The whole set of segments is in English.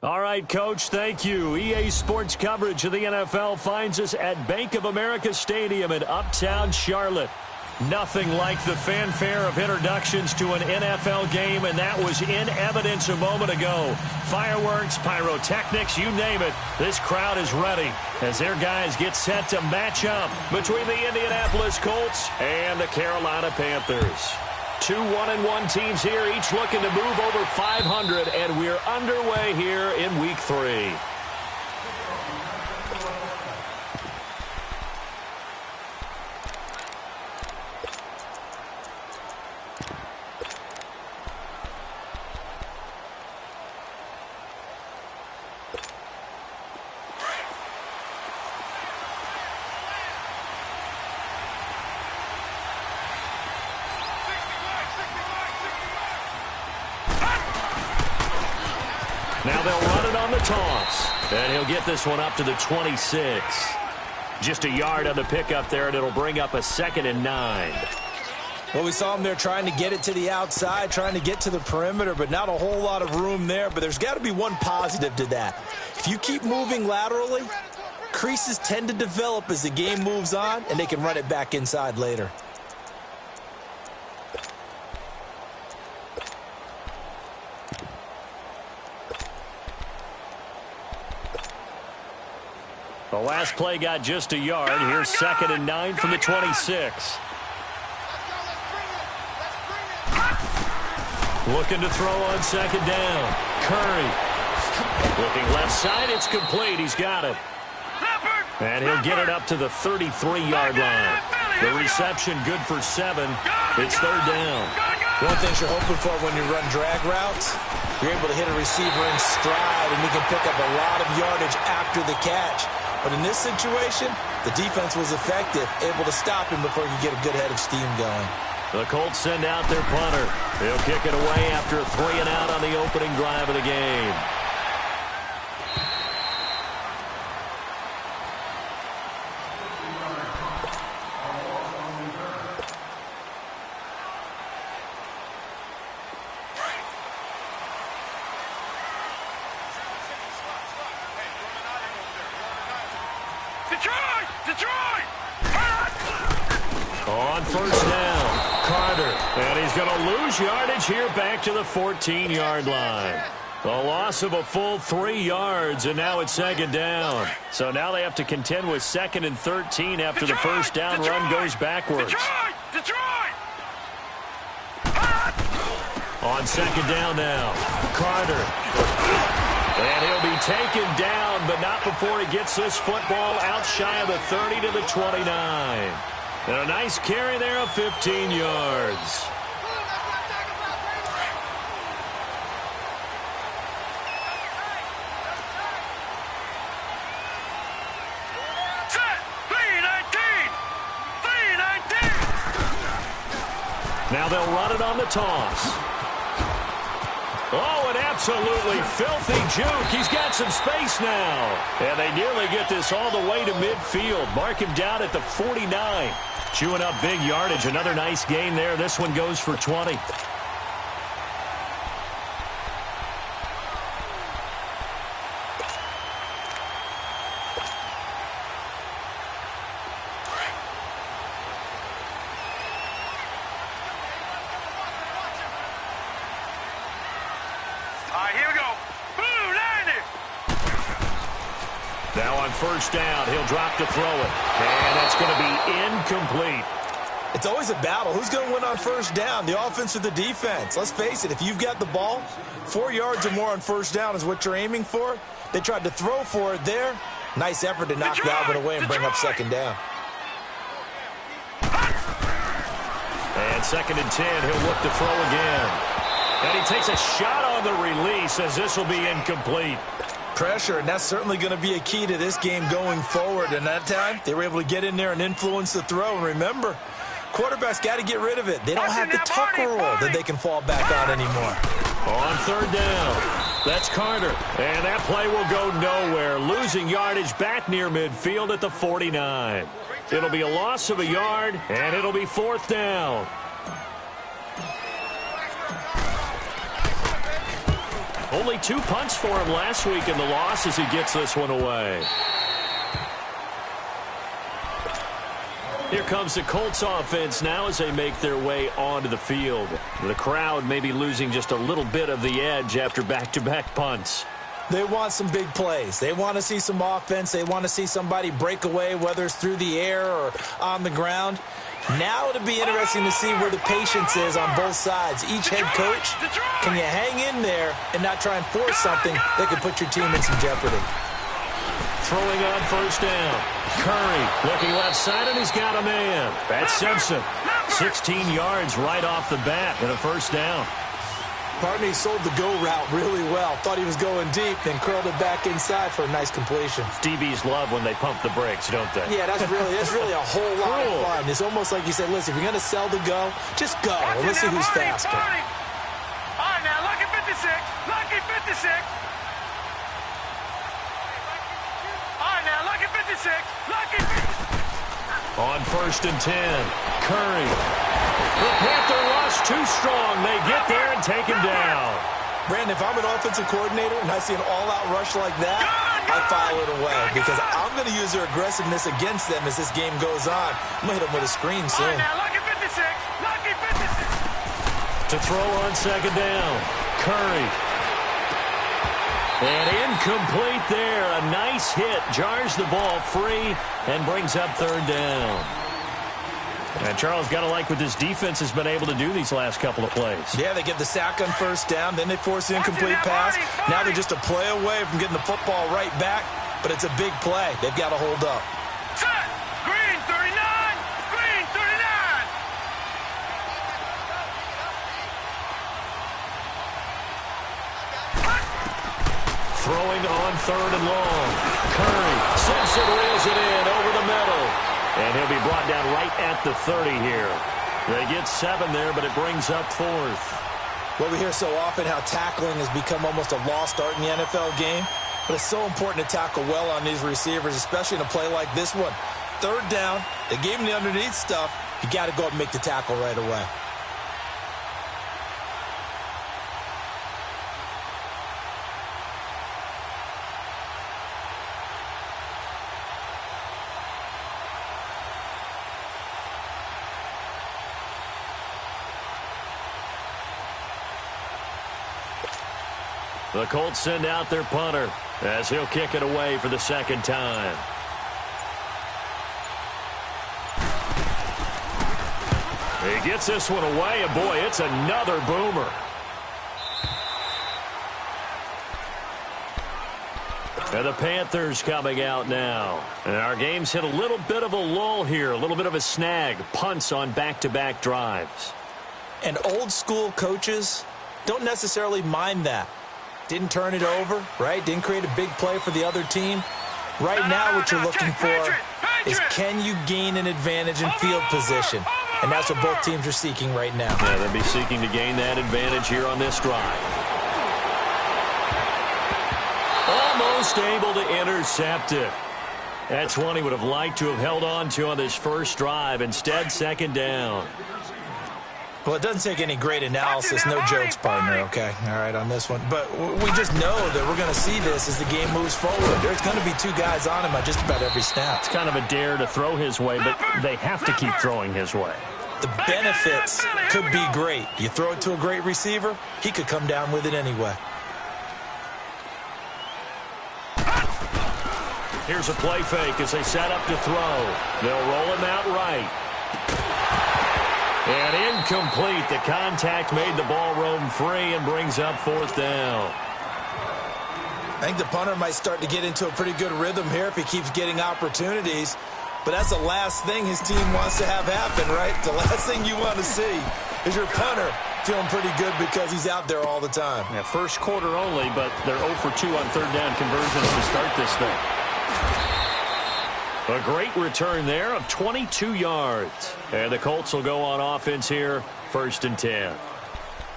All right, Coach, thank you. EA Sports coverage of the NFL finds us at Bank of America Stadium in Uptown Charlotte. Nothing like the fanfare of introductions to an NFL game, and that was in evidence a moment ago. Fireworks, pyrotechnics, you name it. This crowd is ready as their guys get set to match up between the Indianapolis Colts and the Carolina Panthers. Two 1-1 teams here, each looking to move over 500, and we're underway here in Week 3. Now they'll run it on the toss, and he'll get this one up to the 26. Just a yard on the pickup there, and it'll bring up a 2nd and 9. Well, we saw him there trying to get it to the outside, trying to get to the perimeter, but not a whole lot of room there. But there's got to be one positive to that. If you keep moving laterally, creases tend to develop as the game moves on, and they can run it back inside later. The last play got just a yard. Here's 2nd and 9 from the 26. Looking to throw on 2nd down. Curry. Looking left side. It's complete. He's got it. And he'll get it up to the 33-yard line. The reception good for 7. It's 3rd down. One thing you're hoping for when you run drag routes, you're able to hit a receiver in stride, and you can pick up a lot of yardage after the catch. But in this situation, the defense was effective, able to stop him before he could get a good head of steam going. The Colts send out their punter. They'll kick it away after a 3-and-out on the opening drive of the game. On 1st down, Carter. And he's going to lose yardage here back to the 14-yard line. The loss of a full 3 yards, and now it's 2nd down. So now they have to contend with 2nd and 13 after the first down run goes backwards. On 2nd down now, Carter. And he'll be taken down, but not before he gets this football out shy of the 30 to the 29. And a nice carry there of 15 yards. Now they'll run it on the toss. Oh, an absolutely filthy juke. He's got some space now. And they nearly get this all the way to midfield. Mark him down at the 49. Chewing up big yardage. Another nice gain there. This one goes for 20. Here we go. Boom, landed. Now on 1st down, he'll drop to throw it. And that's going to be incomplete. It's always a battle. Who's going to win on 1st down, the offense or the defense? Let's face it, if you've got the ball, 4 yards or more on 1st down is what you're aiming for. They tried to throw for it there. Nice effort to knock that one away and bring up 2nd down. And 2nd and 10, he'll look to throw again. And he takes a shot on the release as this will be incomplete. Pressure, and that's certainly going to be a key to this game going forward. And that time, they were able to get in there and influence the throw. And remember, quarterbacks got to get rid of it. They don't have the tuck rule that they can fall back on anymore. On 3rd down, that's Carter. And that play will go nowhere, losing yardage back near midfield at the 49. It'll be a loss of a yard, and it'll be 4th down. Only 2 punts for him last week in the loss as he gets this one away. Here comes the Colts offense now as they make their way onto the field. The crowd may be losing just a little bit of the edge after back-to-back punts. They want some big plays. They want to see some offense. They want to see somebody break away, whether it's through the air or on the ground. Now it'll be interesting to see where the patience is on both sides. Each head coach, can you hang in there and not try and force something that could put your team in some jeopardy? Throwing on first down. Curry looking left side, and he's got a man. That's Simpson. 16 yards right off the bat and a first down. Partner, he sold the go route really well. Thought he was going deep, then curled it back inside for a nice completion. DBs love when they pump the brakes, don't they? Yeah, that's really a whole lot of fun. It's almost like you said, listen, if you're going to sell the go, just go. And let's see who's faster. All right, now, lucky 56. Lucky 56. All right, now, lucky 56. Lucky 56. On first and 10, Curry. The Panther rush too strong. They get there and take him down. Brandon, if I'm an offensive coordinator and I see an all-out rush like that, I file it away because I'm going to use their aggressiveness against them as this game goes on. I'm going to hit them with a screen soon. All right, now, lucky 56. Lucky 56. To throw on second down, Curry. And incomplete there. A nice hit. Jars the ball free and brings up third down. And Charles, got to like what this defense has been able to do these last couple of plays. Yeah, they get the sack on first down, then they force the incomplete pass. Now they're just a play away from getting the football right back, but it's a big play. They've got to hold up. Set. Green 39. Green 39. Throwing on third and long. Curry. Simpson reels it in over the middle. And he'll be brought down right at the 30 here. They get 7 there, but it brings up fourth. Well, we hear so often how tackling has become almost a lost art in the NFL game. But it's so important to tackle well on these receivers, especially in a play like this one. Third down, they gave him the underneath stuff. You got to go up and make the tackle right away. The Colts send out their punter as he'll kick it away for the second time. He gets this one away, and boy, it's another boomer. And the Panthers coming out now. And our game's hit a little bit of a lull here, a little bit of a snag. Punts on back-to-back drives. And old school coaches don't necessarily mind that. Didn't turn it over, right? Didn't create a big play for the other team. Right now what you're looking for is can you gain an advantage in field position? And that's what both teams are seeking right now. Yeah, they'll be seeking to gain that advantage here on this drive. Almost able to intercept it. That's one he would have liked to have held on to on this first drive. Instead, second down. Well, it doesn't take any great analysis, no jokes, partner, okay? All right, on this one. But we just know that we're going to see this as the game moves forward. There's going to be 2 guys on him on just about every snap. It's kind of a dare to throw his way, but they have to keep throwing his way. The benefits could be great. You throw it to a great receiver, he could come down with it anyway. Here's a play fake as they set up to throw. They'll roll him out right. And incomplete. The contact made the ball roam free and brings up fourth down. I think the punter might start to get into a pretty good rhythm here if he keeps getting opportunities. But that's the last thing his team wants to have happen, right? The last thing you want to see is your punter feeling pretty good because he's out there all the time. Yeah, first quarter only, but they're 0 for 2 on third down conversions to start this thing. A great return there of 22 yards. And the Colts will go on offense here, first and 10.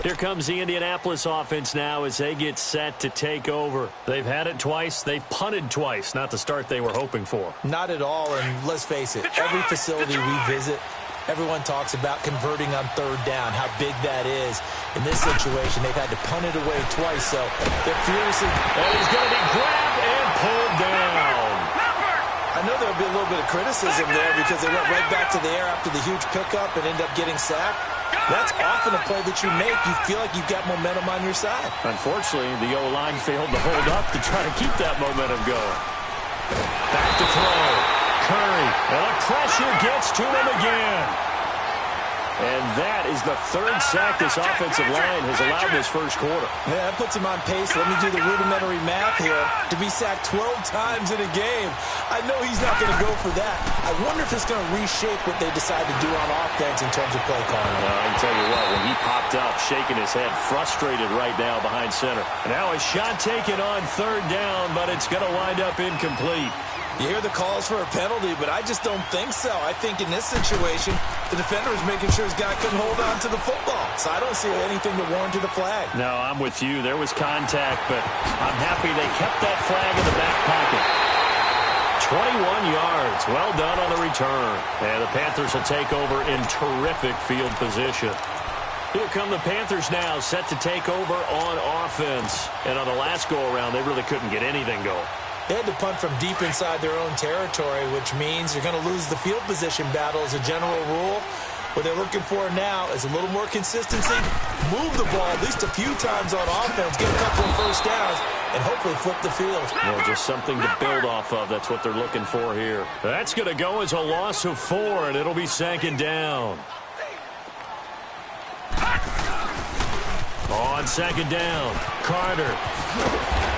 Here comes the Indianapolis offense now as they get set to take over. They've had it twice. They've punted twice. Not the start they were hoping for. Not at all, and let's face it, every facility we visit, Everyone talks about converting on third down, how big that is. In this situation, they've had to punt it away twice, so they're furiously... And he's going to be grabbed and pulled down. I know there'll be a little bit of criticism there because they went right back to the air after the huge pickup and end up getting sacked. That's often a play that you make. You feel like you've got momentum on your side. Unfortunately, the O-line failed to hold up to try to keep that momentum going. Back to throw. Curry. And the pressure gets to him again. And that is the third sack this offensive line has allowed this first quarter. Yeah, that puts him on pace. Let me do the rudimentary math here. To be sacked 12 times in a game, I know he's not going to go for that. I wonder if it's going to reshape what they decide to do on offense in terms of play calling. I can tell you what, when he popped up, shaking his head, frustrated right now behind center. Now a shot taken on third down, but it's going to wind up incomplete. You hear the calls for a penalty, but I just don't think so. I think in this situation, the defender is making sure his guy couldn't hold on to the football. So I don't see anything to warrant the flag. No, I'm with you. There was contact, but I'm happy they kept that flag in the back pocket. 21 yards. Well done on the return. And the Panthers will take over in terrific field position. Here come the Panthers now, set to take over on offense. And on the last go-around, they really couldn't get anything going. They had to punt from deep inside their own territory, which means you're going to lose the field position battle as a general rule. What they're looking for now is a little more consistency, move the ball at least a few times on offense, get a couple of first downs, and hopefully flip the field. Well, just something to build off of. That's what they're looking for here. That's going to go as a loss of 4, and it'll be second down. On second down, Carter.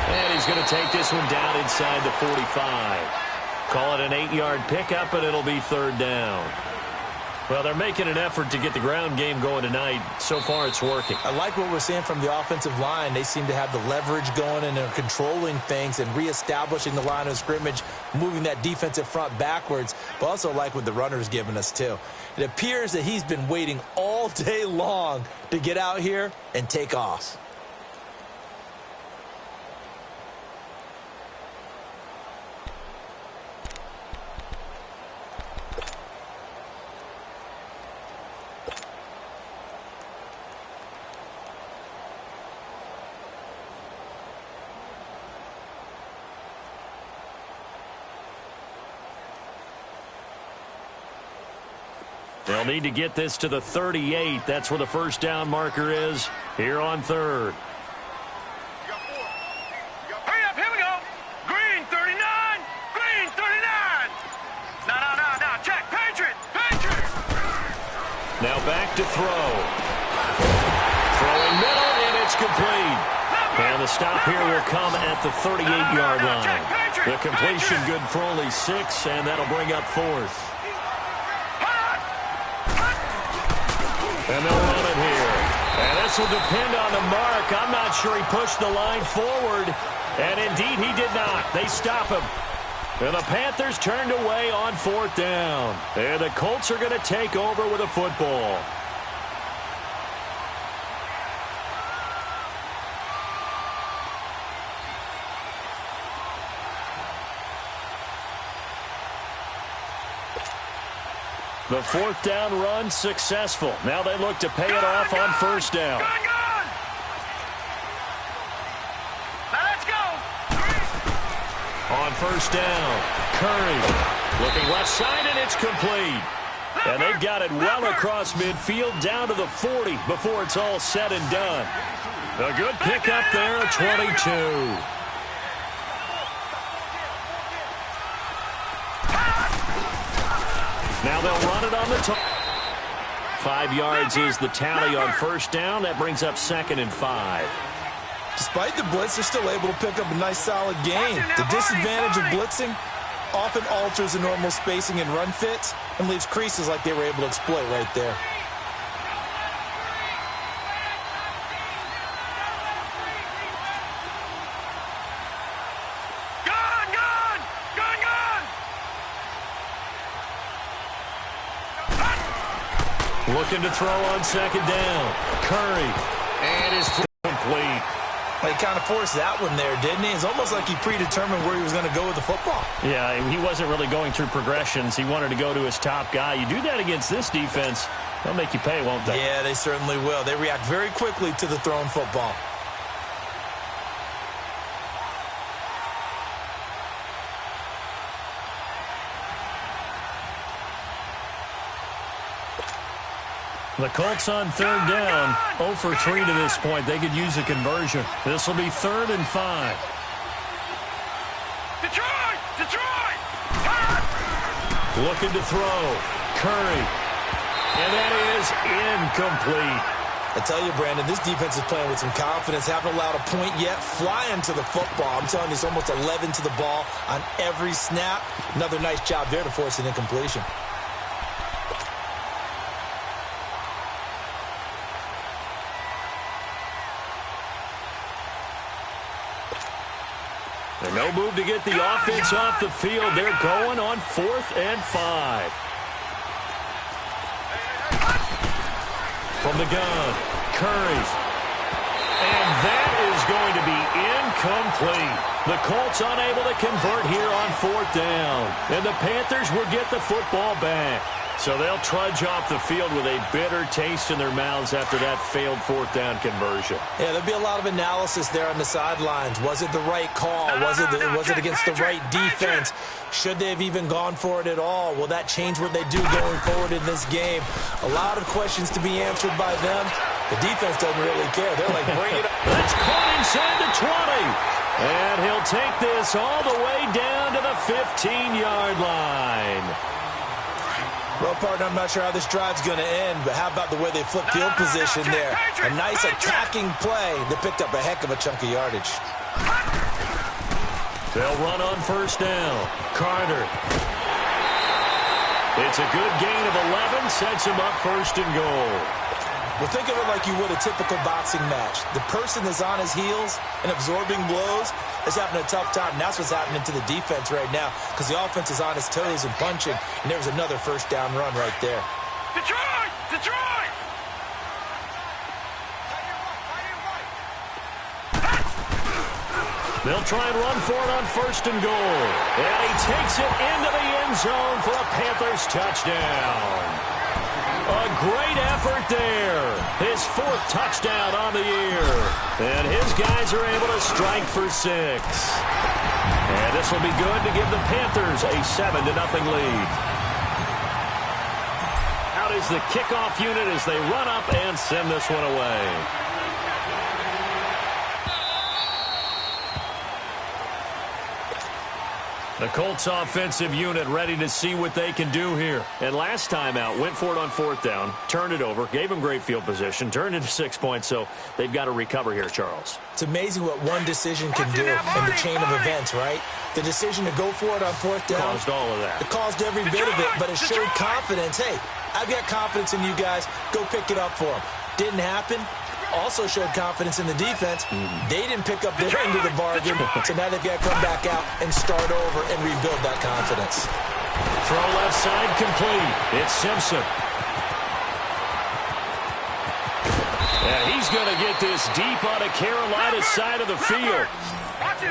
And he's going to take this one down inside the 45. Call it an 8-yard pickup, and it'll be third down. Well, they're making an effort to get the ground game going tonight. So far, it's working. I like what we're seeing from the offensive line. They seem to have the leverage going, and they're controlling things and reestablishing the line of scrimmage, moving that defensive front backwards. But also like what the runner's giving us, too. It appears that he's been waiting all day long to get out here and take off. They'll need to get this to the 38. That's where the first down marker is here on third. Hurry up, here we go. Green 39, green 39. No, check, Patriot. Now back to throw. Throwing middle, and it's complete. And the stop here will come at the 38-yard line. The completion good for only 6, and that'll bring up fourth. And they'll run it here. And this will depend on the mark. I'm not sure he pushed the line forward. And indeed, he did not. They stop him. And the Panthers turned away on fourth down. And the Colts are going to take over with a football. The fourth down run successful. Now they look to pay it off on first down. Now let's go. On first down, Curry looking left side, and it's complete. And they've got it well across midfield down to the 40 before it's all said and done. A good pickup there at 22. Now they'll run it on the top. 5 yards is the tally on first down. That brings up 2nd and 5. Despite the blitz, they're still able to pick up a nice, solid gain. The disadvantage of blitzing often alters the normal spacing and run fits and leaves creases like they were able to exploit right there. Looking to throw on second down. Curry. And is complete. He kind of forced that one there, didn't he? It's almost like he predetermined where he was going to go with the football. Yeah, he wasn't really going through progressions. He wanted to go to his top guy. You do that against this defense, they'll make you pay, won't they? Yeah, they certainly will. They react very quickly to the thrown football. The Colts on third down, 0 for 3 to this point. They could use a conversion. This will be 3rd and 5. Detroit! Detroit! Looking to throw. Curry. And that is incomplete. I tell you, Brandon, this defense is playing with some confidence. Haven't allowed a point yet. Flying to the football. I'm telling you, it's almost 11 to the ball on every snap. Another nice job there to force an incompletion. And no move to get the offense off the field. They're going on 4th and 5. From the gun, Curry. And that is going to be incomplete. The Colts unable to convert here on 4th down. And the Panthers will get the football back. So they'll trudge off the field with a bitter taste in their mouths after that failed 4th down conversion. Yeah, there'll be a lot of analysis there on the sidelines. Was it the right call? Was it against the right defense? Should they have even gone for it at all? Will that change what they do going forward in this game? A lot of questions to be answered by them. The defense doesn't really care. They're like, bring it up. That's caught inside the 20. And he'll take this all the way down to the 15-yard line. Well, partner, I'm not sure how this drive's going to end, but how about the way they flipped field position there? A nice attacking play that picked up a heck of a chunk of yardage. They'll run on 1st down. Carter. It's a good gain of 11, sets him up 1st and goal. Well, think of it like you would a typical boxing match. The person is on his heels and absorbing blows is having a tough time. And that's what's happening to the defense right now because the offense is on his toes and punching. And there's another 1st down run right there. Detroit! Detroit! They'll try and run for it on 1st and goal. And he takes it into the end zone for a Panthers touchdown. A great effort there. His 4th touchdown on the year. And his guys are able to strike for 6. And this will be good to give the Panthers a 7-0 lead. Out is the kickoff unit as they run up and send this one away. The Colts offensive unit ready to see what they can do here. And last time out, went for it on 4th down, turned it over, gave them great field position, turned into 6 points, so they've got to recover here, Charles. It's amazing what one decision can do in the chain of events, right? The decision to go for it on 4th down. Caused all of that. It caused every bit of it, but it showed confidence. Hey, I've got confidence in you guys. Go pick it up for them. Didn't happen. Also showed confidence in the defense. They didn't pick up their end of the bargain, so now they've got to come back out and start over and rebuild that confidence. Throw left side complete. It's Simpson. And he's going to get this deep on the Carolina side of the field.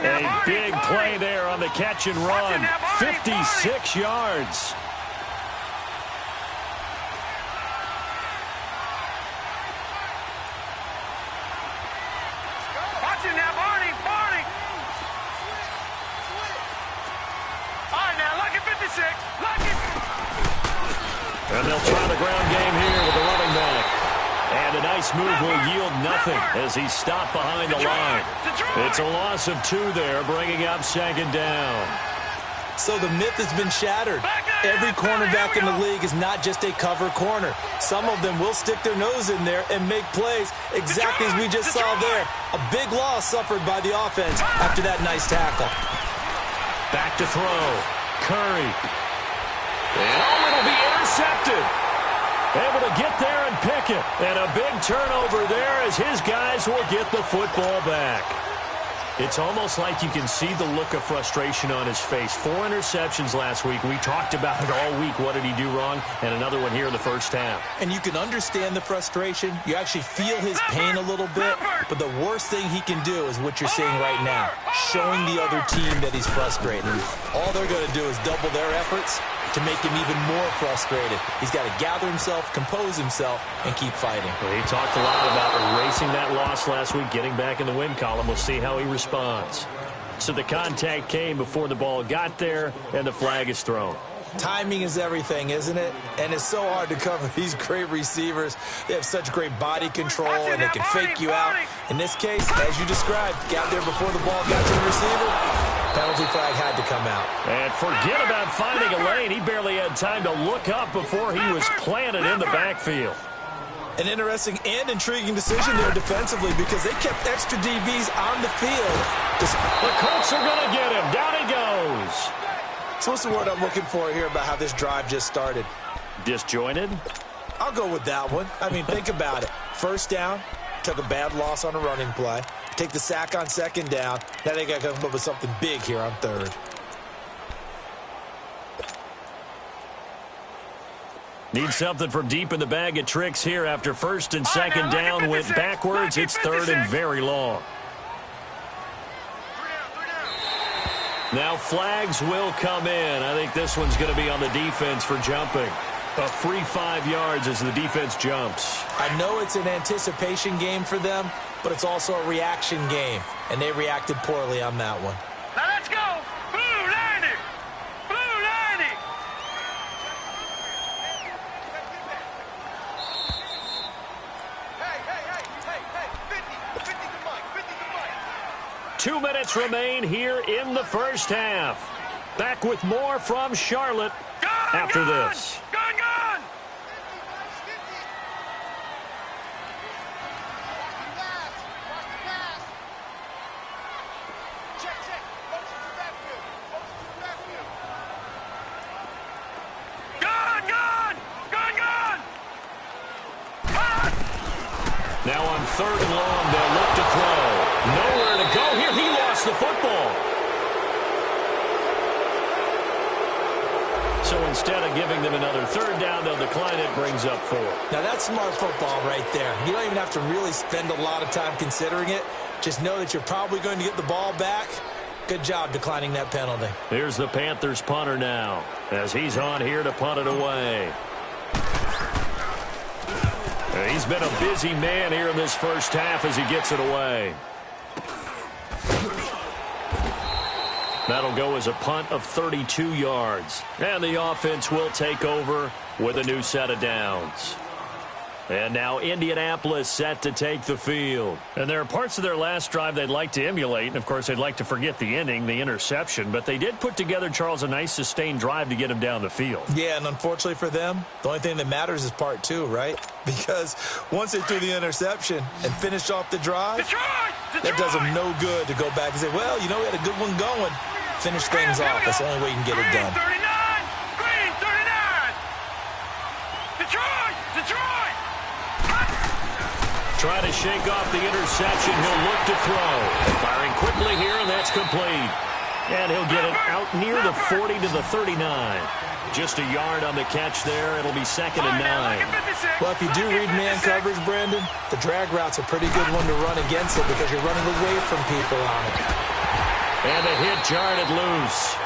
A big play there on the catch and run. 56 yards. And they'll try the ground game here with the running back. And a nice move will yield nothing as he's stopped behind the line. It's a loss of 2 there, bringing up 2nd down. So the myth has been shattered. Every cornerback in the league is not just a cover corner. Some of them will stick their nose in there and make plays exactly as we just saw there. A big loss suffered by the offense after that nice tackle. Back to throw. Curry. And it'll be intercepted. Able to get there and pick it. And a big turnover there as his guys will get the football back. It's almost like you can see the look of frustration on his face. 4 interceptions last week. We talked about it all week. What did he do wrong? And another one here in the first half. And you can understand the frustration. You actually feel his pain a little bit. But the worst thing he can do is what you're seeing right now, showing the other team that he's frustrated. All they're going to do is double their efforts to make him even more frustrated. He's got to gather himself, compose himself, and keep fighting. Well, he talked a lot about erasing that loss last week, getting back in the win column. We'll see how he responds. So the contact came before the ball got there, and the flag is thrown. Timing is everything, isn't it? And it's so hard to cover these great receivers. They have such great body control, and they can fake you out. In this case, as you described, got there before the ball got to the receiver. Penalty flag had to come out. And forget about finding a lane. He barely had time to look up before he was planted in the backfield. An interesting and intriguing decision there defensively because they kept extra DBs on the field. The Colts are going to get him. Down he goes. So what's the word I'm looking for here about how this drive just started? Disjointed? I'll go with that one. I mean, think about it. First down, took a bad loss on a running play. Take the sack on second down. Now they got to come up with something big here on third. Need something from deep in the bag of tricks here after first and second down went backwards. It's third and very long. Now flags will come in. I think this one's going to be on the defense for jumping. A free 5 yards as the defense jumps. I know it's an anticipation game for them, but it's also a reaction game, and they reacted poorly on that one. Now let's go. Blue 90. Blue 90. Hey, 50 the mic. 2 minutes remain here in the first half. Back with more from Charlotte after this. Gun. Now on third and long, they'll look to throw. Nowhere to go here. He lost the football. So instead of giving them another third down, they'll decline it. Brings up 4. Now that's smart football right there. You don't even have to really spend a lot of time considering it. Just know that you're probably going to get the ball back. Good job declining that penalty. Here's the Panthers punter now as he's on here to punt it away. He's been a busy man here in this first half as he gets it away. That'll go as a punt of 32 yards. And the offense will take over with a new set of downs. And now Indianapolis set to take the field. And there are parts of their last drive they'd like to emulate. And, of course, they'd like to forget the ending, the interception. But they did put together, Charles, a nice sustained drive to get him down the field. Yeah, and unfortunately for them, the only thing that matters is part 2, right? Because once they threw the interception and finished off the drive, that does them no good to go back and say, well, you know, we had a good one going. Finish things off. That's the only way you can get it done. Green 39. Detroit. Trying to shake off the interception. He'll look to throw. Firing quickly here, and that's complete. And he'll get it out near the 40 to the 39. Just a yard on the catch there. It'll be second and 9. Well, if you do read man coverage, Brandon, the drag route's a pretty good one to run against it because you're running away from people on it. And a hit jarred it loose.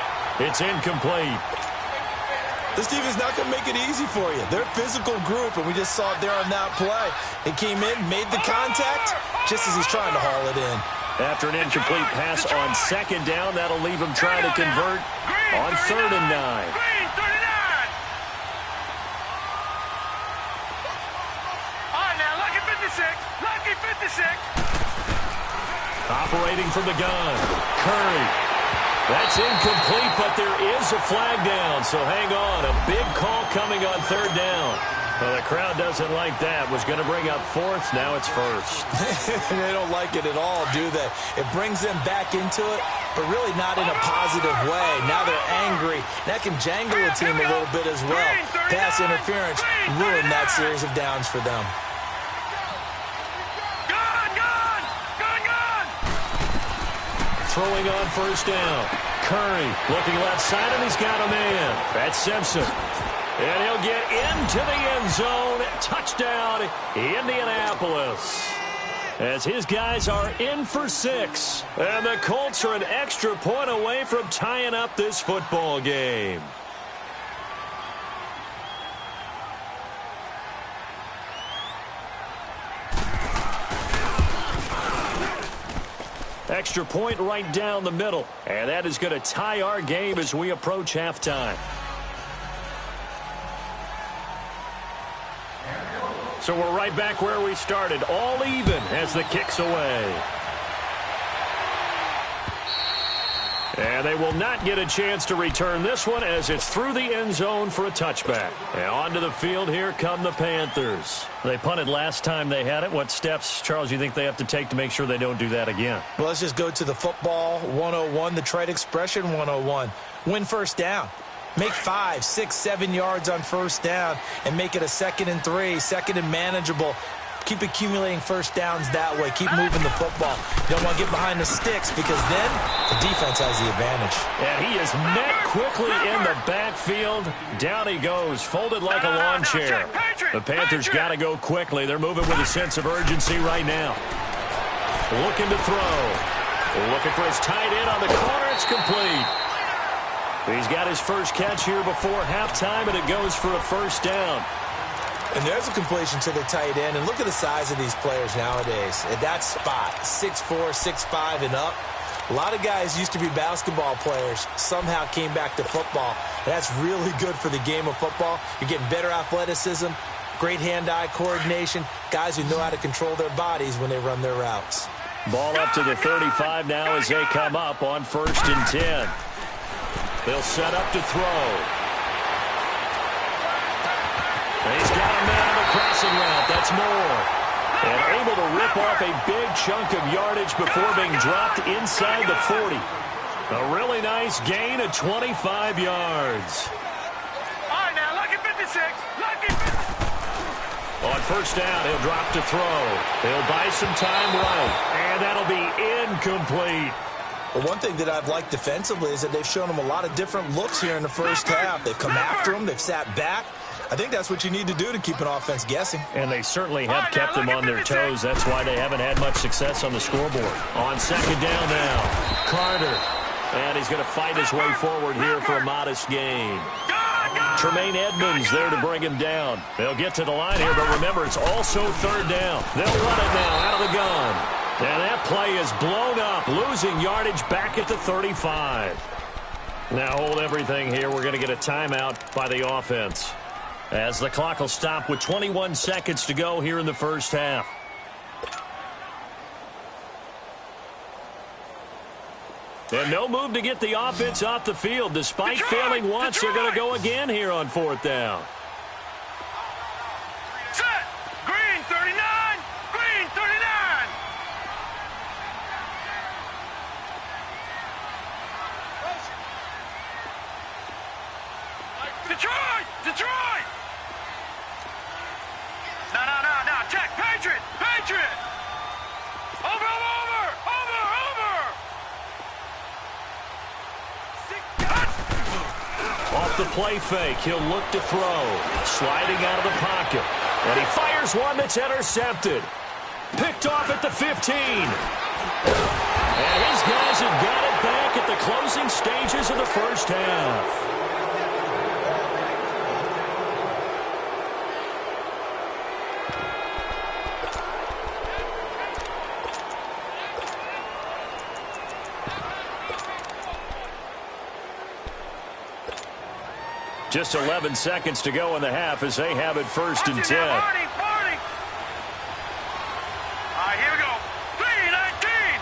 It's incomplete. This defense is not going to make it easy for you. They're a physical group, and we just saw it there on that play. He came in, made the contact, just as he's trying to haul it in. After an incomplete pass on second down, that'll leave him trying to convert on third and 9. Green 39. All right, now, lucky 56. Operating from the gun, Curry. That's incomplete, but there is a flag down, so hang on. A big call coming on third down. Well, the crowd doesn't like that. Was going to bring up fourth. Now it's first. They don't like it at all, do they? It brings them back into it, but really not in a positive way. Now they're angry. That can jangle a team a little bit as well. Pass interference ruined that series of downs for them. throwing on first down. Curry looking left side, and he's got a man. That's Simpson. And he'll get into the end zone. Touchdown, Indianapolis. As his guys are in for 6. And the Colts are an extra point away from tying up this football game. Extra point right down the middle. And that is going to tie our game as we approach halftime. So we're right back where we started. All even as the kick's away. And they will not get a chance to return this one as it's through the end zone for a touchback. And onto the field, here come the Panthers. They punted last time they had it. What steps, Charles, you think they have to take to make sure they don't do that again? Well, let's just go to the football 101, the trade expression 101. Win first down. Make 5, 6, 7 yards on first down and make it a 2nd and 3, 2nd and manageable. Keep accumulating first downs that way. Keep moving the football. You don't want to get behind the sticks because then the defense has the advantage. And he is met quickly in the backfield. Down he goes, folded like a lawn chair. The Panthers got to go quickly. They're moving with a sense of urgency right now. Looking to throw. Looking for his tight end on the corner. It's complete. He's got his first catch here before halftime, and it goes for a first down. And there's a completion to the tight end. And look at the size of these players nowadays. At that spot, 6'4", 6'5", and up. A lot of guys used to be basketball players, somehow came back to football. And that's really good for the game of football. You're getting better athleticism, great hand-eye coordination, guys who know how to control their bodies when they run their routes. Ball up to the 35 now as they come up on 1st and 10. They'll set up to throw. And he's got a man on the crossing route. That's Moore. And able to rip off a big chunk of yardage before being dropped inside the 40. A really nice gain of 25 yards. All right, now, lucky 56. Lucky 56. On first down, he'll drop to throw. He'll buy some time right. And that'll be incomplete. Well, one thing that I've liked defensively is that they've shown them a lot of different looks here in the first half. They've come after him. They've sat back. I think that's what you need to do to keep an offense guessing. And they certainly have kept them on their toes. That's why they haven't had much success on the scoreboard. On 2nd down now, Carter. And he's going to fight his way forward here for a modest gain. Tremaine Edmonds there to bring him down. They'll get to the line here, but remember, it's also 3rd down. They'll run it now out of the gun. And that play is blown up, losing yardage back at the 35. Now hold everything here. We're going to get a timeout by the offense, as the clock will stop with 21 seconds to go here in the first half. And no move to get the offense off the field. Despite failing once, they're going to go again here on 4th down. Set. Green 39. Green 39. Detroit. Detroit. No. Check. Patriot. Patriot. Over. Off the play fake, he'll look to throw. Sliding out of the pocket. And he fires one that's intercepted. Picked off at the 15. And his guys have got it back at the closing stages of the first half. Just 11 seconds to go in the half as they have it 1st and 10. All right, here we go. 3-19.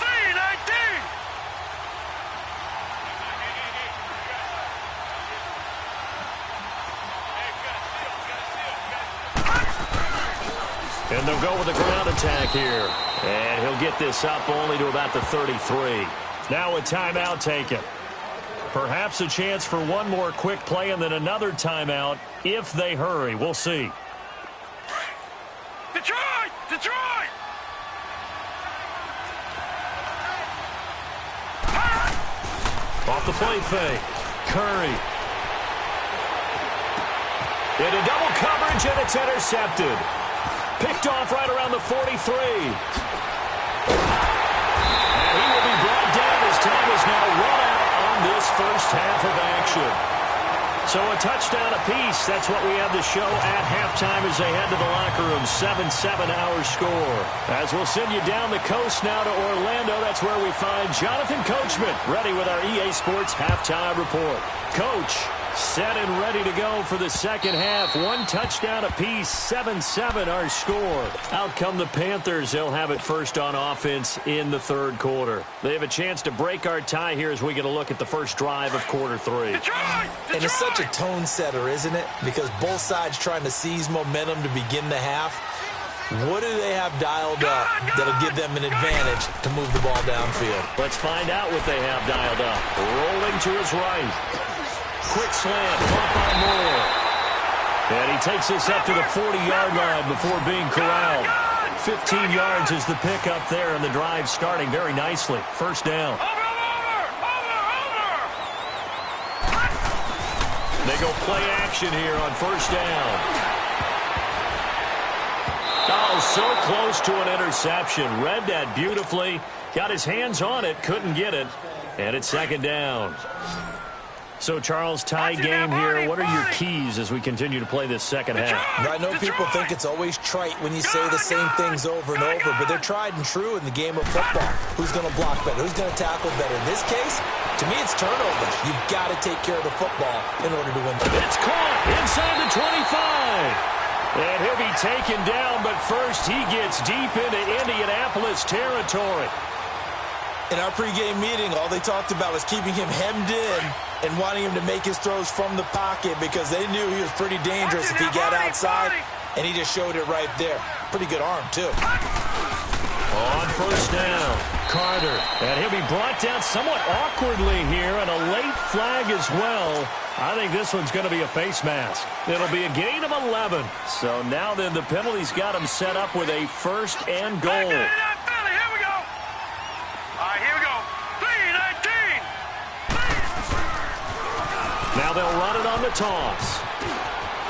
3-19. And they'll go with the ground attack here. And he'll get this up only to about the 33. Now a timeout taken. Perhaps a chance for one more quick play and then another timeout if they hurry. We'll see. Detroit! Off the play fake. Curry. Into double coverage, and it's intercepted. Picked off right around the 43. And he will be brought down as time is now run out on this first half of action. So a touchdown apiece. That's what we have to show at halftime as they head to the locker room. 7-7 our score. As we'll send you down the coast now to Orlando, that's where we find Jonathan Coachman ready with our EA Sports halftime report. Coach, set and ready to go for the second half. One touchdown apiece, 7-7 our score. Out come the Panthers. They'll have it first on offense in the third quarter. They have a chance to break our tie here as we get a look at the first drive of quarter three. And it's such a tone setter, isn't it? Because both sides trying to seize momentum to begin the half. What do they have dialed up that'll give them an advantage to move the ball downfield? Let's find out what they have dialed up. Rolling to his right. Quick slant, caught by Moore. And he takes us up to the 40-yard line before being corralled. 15 yards is the pickup there, and the drive starting very nicely. First down. They go play action here on first down. Oh, so close to an interception. Read that beautifully. Got his hands on it, couldn't get it. And it's second down. So, Charles, tie game here. What are your keys as we continue to play this second half? I know people think it's always trite when you say the same things over and over, but they're tried and true in the game of football. Who's going to block better? Who's going to tackle better? In this case, to me, it's turnovers. You've got to take care of the football in order to win. It's caught inside the 25. And he'll be taken down, but first he gets deep into Indianapolis territory. In our pregame meeting, all they talked about was keeping him hemmed in and wanting him to make his throws from the pocket because they knew he was pretty dangerous if he got outside, and he just showed it right there. Pretty good arm, too. On first down, Carter. And he'll be brought down somewhat awkwardly here, and a late flag as well. I think this one's going to be a face mask. It'll be a gain of 11. So now then the penalty's got him set up with a first and goal. Now they'll run it on the toss.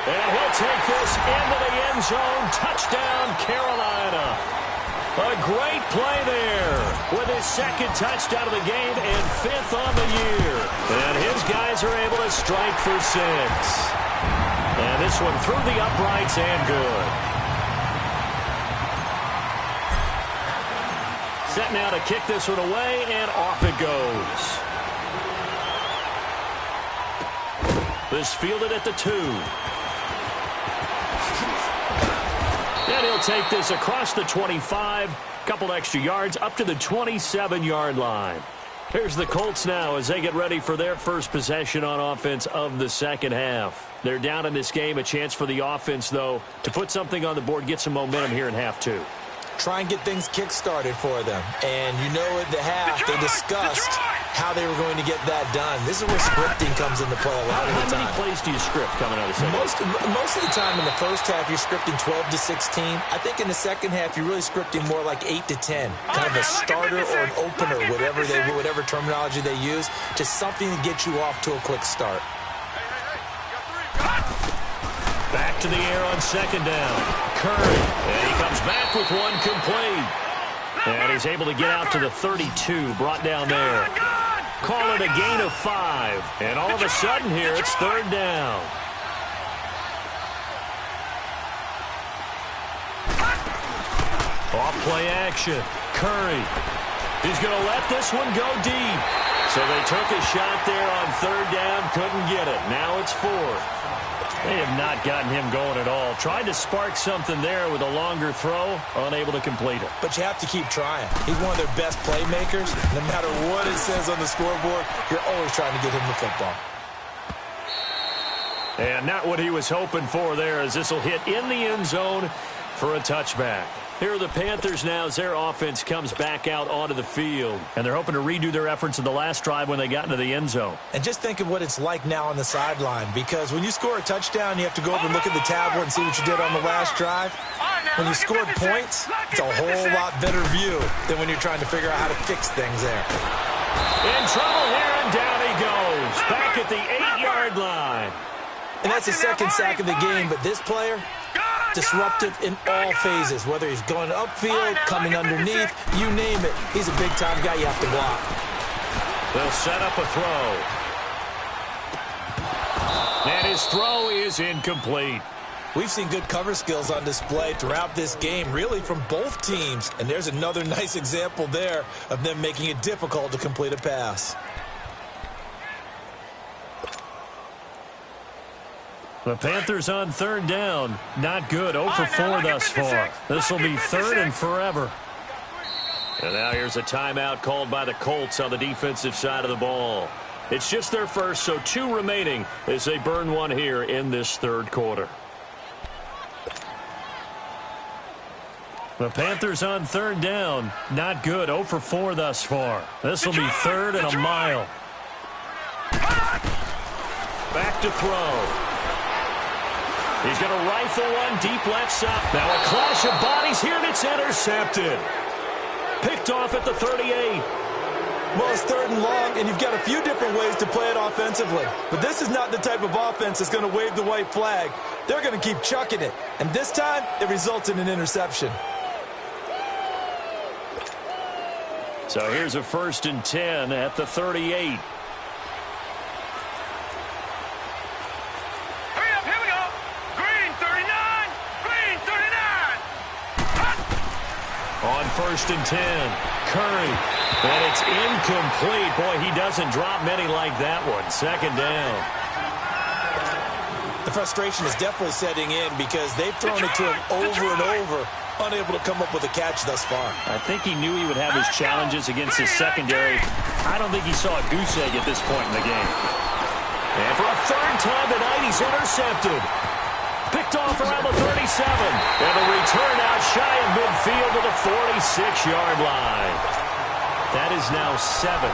And he'll take this into the end zone. Touchdown, Carolina. A great play there with his second touchdown of the game and fifth on the year. And his guys are able to strike for 6. And this one through the uprights and good. Set now to kick this one away, and off it goes. This fielded at the 2. And he'll take this across the 25. Couple extra yards up to the 27-yard line. Here's the Colts now as they get ready for their first possession on offense of the second half. They're down in this game. A chance for the offense, though, to put something on the board, get some momentum here in half 2. Try and get things kick-started for them. And you know at the half they discussed how they were going to get that done. This is where scripting comes into play a lot of the time. How many plays do you script coming out of the second half? Most of the time in the first half, you're scripting 12 to 16. I think in the second half, you're really scripting more like 8 to 10. Kind of a starter or an opener, whatever terminology they use. Just something to get you off to a quick start. Back to the air on second down. Curry. And he comes back with one complete. And he's able to get out to the 32. Brought down there. Call it a gain of 5. And all of a sudden here, it's third down. Off play action. Curry. He's going to let this one go deep. So they took a shot there on third down. Couldn't get it. Now it's 4th. They have not gotten him going at all. Tried to spark something there with a longer throw. Unable to complete it. But you have to keep trying. He's one of their best playmakers. No matter what it says on the scoreboard, you're always trying to get him the football. And not what he was hoping for there, as this will hit in the end zone for a touchback. Here are the Panthers now as their offense comes back out onto the field. And they're hoping to redo their efforts in the last drive when they got into the end zone. And just think of what it's like now on the sideline, because when you score a touchdown, you have to go over and look at the tablet and see what you did on the last drive. When you scored points, it's a whole lot better view than when you're trying to figure out how to fix things there. In trouble here, and down he back at the 8-yard line. And that's the second sack of the game, but this player, disruptive in all phases, whether he's going upfield, coming underneath, you name it. He's a big-time guy you have to block. They'll set up a throw. And his throw is incomplete. We've seen good cover skills on display throughout this game, really from both teams. And there's another nice example there of them making it difficult to complete a pass. The Panthers on third down. Not good. 0 for 4 thus far. This will be third and forever. And now here's a timeout called by the Colts on the defensive side of the ball. It's just their first, so 2 remaining as they burn one here in this third quarter. The Panthers on third down. Not good. 0 for 4 thus far. This will be third and a mile. Back to throw. He's going to rifle one deep left side. Now a clash of bodies here, and it's intercepted. Picked off at the 38. Well, it's third and long, and you've got a few different ways to play it offensively. But this is not the type of offense that's going to wave the white flag. They're going to keep chucking it. And this time, it results in an interception. So here's a 1st and 10 at the 38. On 1st and 10, Curry. And it's incomplete. Boy, he doesn't drop many like that one. 2nd down. The frustration is definitely setting in because they've thrown it to him over and over, unable to come up with a catch thus far. I think he knew he would have his challenges against his secondary. I don't think he saw a goose egg at this point in the game. And for a 3rd time tonight, he's intercepted. Picked off around the 37. And a return out shy of midfield to the 46-yard line. That is now 7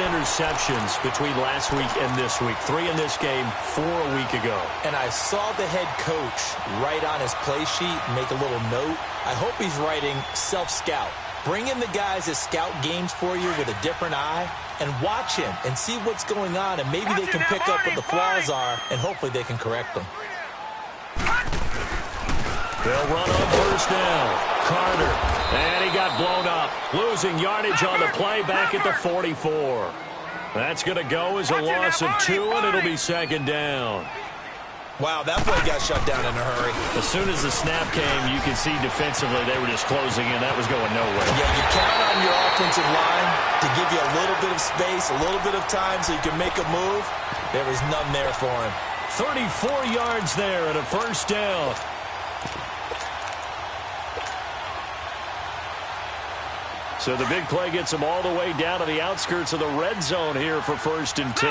interceptions between last week and this week. 3 in this game, 4 a week ago. And I saw the head coach write on his play sheet, make a little note. I hope he's writing self-scout. Bring in the guys that scout games for you with a different eye and watch him and see what's going on, and maybe they can pick up what the flaws are, and hopefully they can correct them. They'll run on 1st down. Carter. And he got blown up. Losing yardage on the play back at the 44. That's going to go as a loss of 2, and it'll be 2nd down. Wow, that play got shut down in a hurry. As soon as the snap came, you could see defensively they were just closing in. That was going nowhere. Yeah, you count on your offensive line to give you a little bit of space, a little bit of time so you can make a move. There was none there for him. 34 yards there and a 1st down. So the big play gets them all the way down to the outskirts of the red zone here for 1st and 10.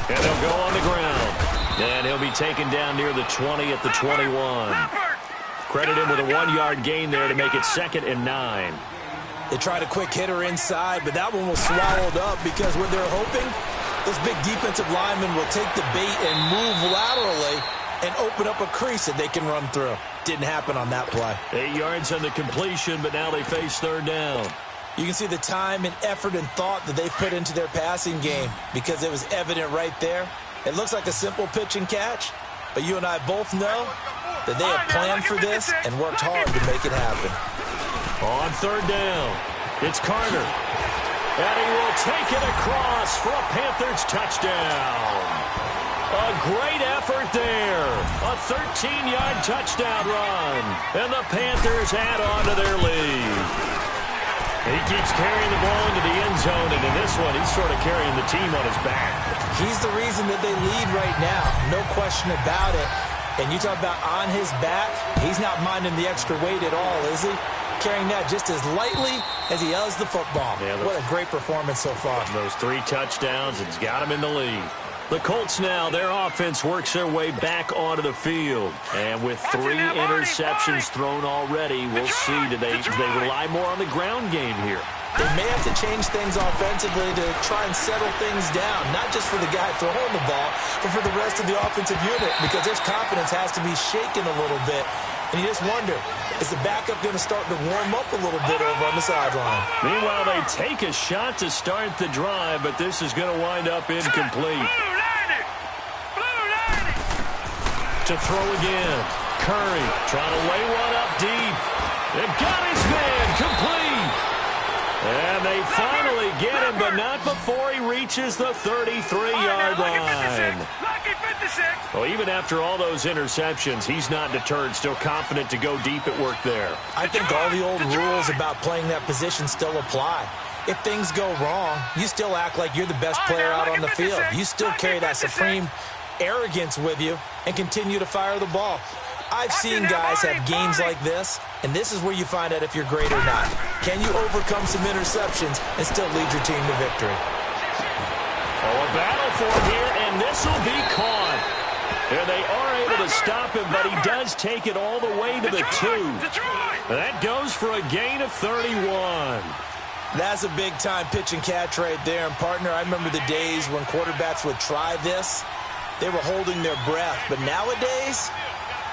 And they'll go on the ground. And he'll be taken down near the 20 at the 21. Credit him with a 1-yard gain there to make it 2nd and 9. They tried a quick hitter inside, but that one was swallowed up because when they're hoping, those big defensive linemen will take the bait and move laterally and open up a crease that they can run through. Didn't happen on that play. 8 yards on the completion, but now they face 3rd down. You can see the time and effort and thought that they put into their passing game because it was evident right there. It looks like a simple pitch and catch, but you and I both know that they have planned for this and worked hard to make it happen. On 3rd down, it's Carter. And he will take it across for a Panthers touchdown. A great effort there. A 13-yard touchdown run. And the Panthers add on to their lead. He keeps carrying the ball into the end zone, and in this one, he's sort of carrying the team on his back. He's the reason that they lead right now. No question about it. And you talk about on his back, he's not minding the extra weight at all, is he? Carrying that just as lightly as he does the football. Yeah, what a great performance so far. Those 3 touchdowns, it's got him in the lead. The Colts now, their offense works their way back onto the field. And with 3 interceptions thrown already, we'll see, do they rely more on the ground game here? They may have to change things offensively to try and settle things down, not just for the guy throwing the ball, but for the rest of the offensive unit, because their confidence has to be shaken a little bit And you just wonder, is the backup going to start to warm up a little bit over on the sideline? Meanwhile, they take a shot to start the drive, but this is going to wind up incomplete. To throw again. Curry trying to lay one up deep. They've got his man complete. And they finally get him, but not before he reaches the 33-yard line. Well, even after all those interceptions, he's not deterred, still confident to go deep at work there. I think all the old rules about playing that position still apply. If things go wrong, you still act like you're the best player out on the field. You still carry that supreme arrogance with you and continue to fire the ball. I've seen guys have games like this, and this is where you find out if you're great or not. Can you overcome some interceptions and still lead your team to victory? Oh, a battle for him here, and this will be caught. And they are able to stop him, but he does take it all the way to the 2. And that goes for a gain of 31. That's a big-time pitch and catch right there. And, partner, I remember the days when quarterbacks would try this. They were holding their breath. But nowadays,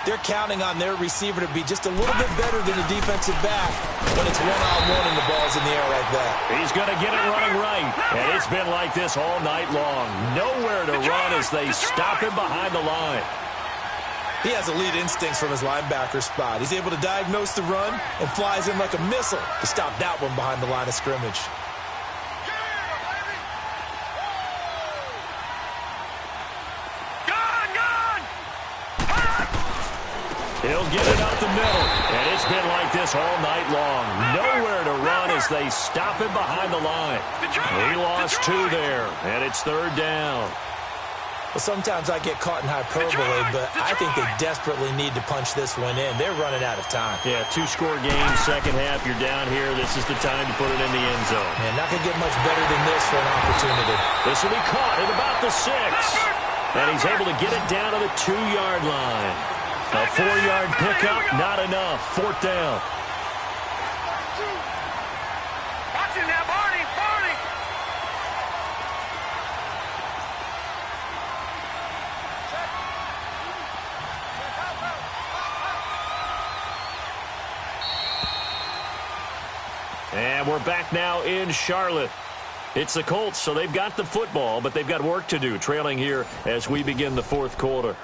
they're counting on their receiver to be just a little bit better than the defensive back when it's one-on-one and the ball's in the air like that. He's going to get it running right. And it's been like this all night long. Nowhere to run as they stop him behind the line. He has elite instincts from his linebacker spot. He's able to diagnose the run and flies in like a missile to stop that one behind the line of scrimmage. He'll get it up the middle, and it's been like this all night long. Nowhere to run as they stop him behind the line. He lost 2 there, and it's 3rd down. Well, sometimes I get caught in hyperbole, but I think they desperately need to punch this one in. They're running out of time. Yeah, 2-score game, second half, you're down here. This is the time to put it in the end zone. Man, not going to get much better than this for an opportunity. This will be caught at about the 6. And he's able to get it down to the 2-yard line. A 4-yard pickup, not enough. 4th down. Watch him now, Barney. And we're back now in Charlotte. It's the Colts, so they've got the football, but they've got work to do, trailing here as we begin the 4th quarter.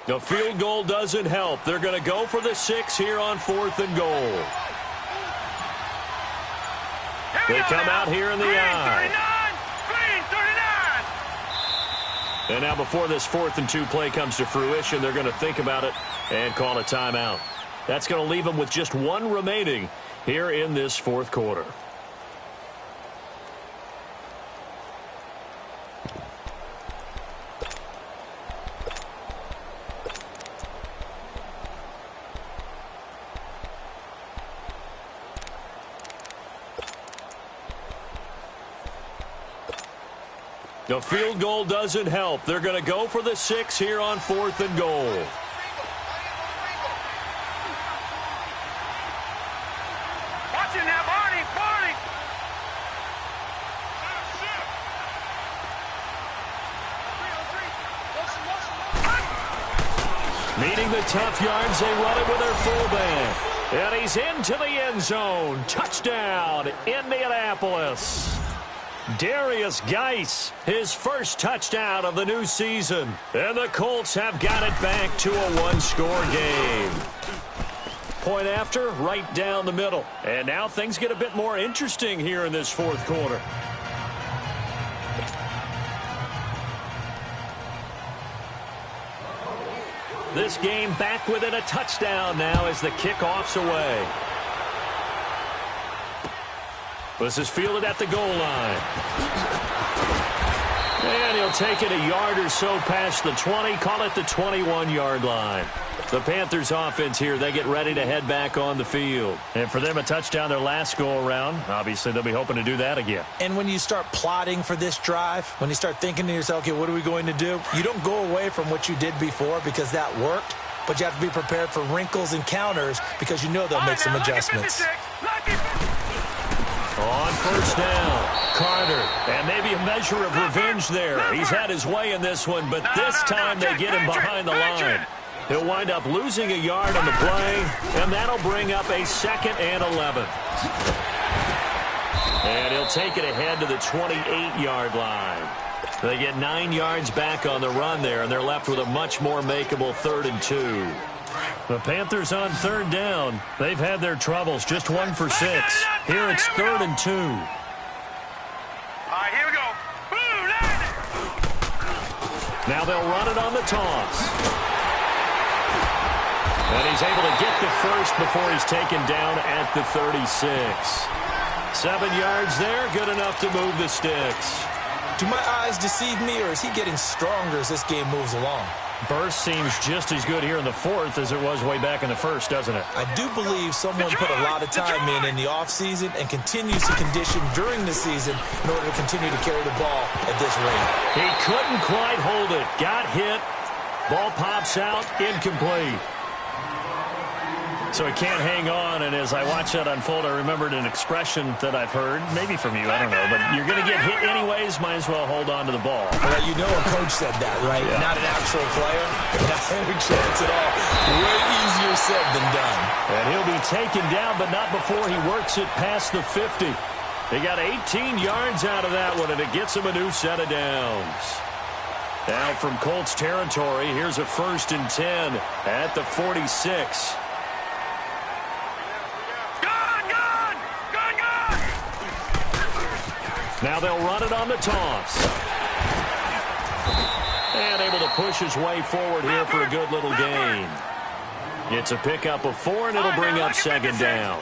The field goal doesn't help. They're going to go for the 6 here on 4th and goal. They come out here in the I. And now before this 4th and 2 play comes to fruition, they're going to think about it and call a timeout. That's going to leave them with just 1 remaining here in this 4th quarter. The field goal doesn't help. They're going to go for the 6 here on 4th and goal. Watch it now, Barney. Meeting the tough yards, they run it with their fullback. And he's into the end zone. Touchdown, Indianapolis. Darius Geis, his first touchdown of the new season. And the Colts have got it back to a 1-score game. Point after, right down the middle. And now things get a bit more interesting here in this 4th quarter. This game back within a touchdown now as the kickoff's away. This is fielded at the goal line. And he'll take it a yard or so past the 20, call it the 21-yard line. The Panthers offense here, they get ready to head back on the field. And for them, a touchdown their last go-around. Obviously, they'll be hoping to do that again. And when you start plotting for this drive, when you start thinking to yourself, okay, what are we going to do? You don't go away from what you did before because that worked, but you have to be prepared for wrinkles and counters because you know they'll make some adjustments. On first down, Carter, and maybe a measure of revenge there. He's had his way in this one, but this time they get him behind the line. He'll wind up losing a yard on the play, and that'll bring up a 2nd and 11. And he'll take it ahead to the 28-yard line. They get 9 yards back on the run there, and they're left with a much more makeable 3rd and 2. The Panthers on 3rd down. They've had their troubles, just 1 for 6. Here it's 3rd and 2. All right, here we go. Boom, now they'll run it on the toss. And he's able to get the first before he's taken down at the 36. 7 yards there, good enough to move the sticks. Do my eyes deceive me, or is he getting stronger as this game moves along? Burst seems just as good here in the 4th as it was way back in the 1st, doesn't it? I do believe someone put a lot of time in the offseason and continues to condition during the season in order to continue to carry the ball at this rate. He couldn't quite hold it. Got hit. Ball pops out, incomplete. So he can't hang on, and as I watch that unfold, I remembered an expression that I've heard, maybe from you, I don't know, but you're going to get hit anyways, might as well hold on to the ball. Well, you know a coach said that, right? Yeah. Not an actual player. No chance at all. Way easier said than done. And he'll be taken down, but not before he works it past the 50. He got 18 yards out of that one, and it gets him a new set of downs. Now from Colts territory, here's a 1st and 10 at the 46. Now they'll run it on the toss. And able to push his way forward here for a good little gain. It's a pickup of 4, and it'll bring up 2nd down.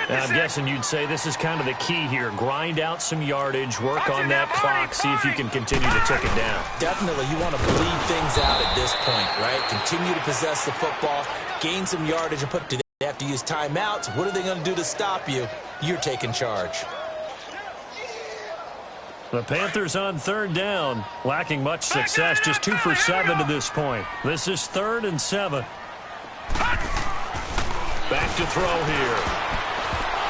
Now, I'm guessing you'd say this is kind of the key here. Grind out some yardage, work on that clock, see if you can continue to tick it down. Definitely. You want to bleed things out at this point, right? Continue to possess the football, gain some yardage, and do they have to use timeouts? What are they going to do to stop you? You're taking charge. The Panthers on 3rd down, lacking much success, just 2 for 7 to this point. This is 3rd and 7. Back to throw here.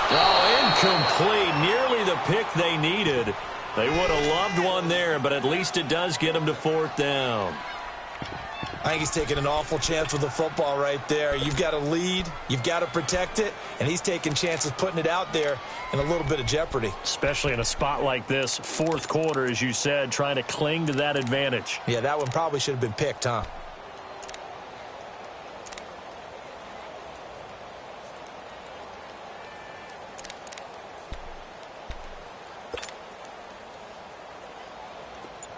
Oh, incomplete. Nearly the pick they needed. They would have loved one there, but at least it does get them to 4th down. I think he's taking an awful chance with the football right there. You've got to lead, you've got to protect it, and he's taking chances putting it out there in a little bit of jeopardy. Especially in a spot like this, 4th quarter, as you said, trying to cling to that advantage. Yeah, that one probably should have been picked, huh?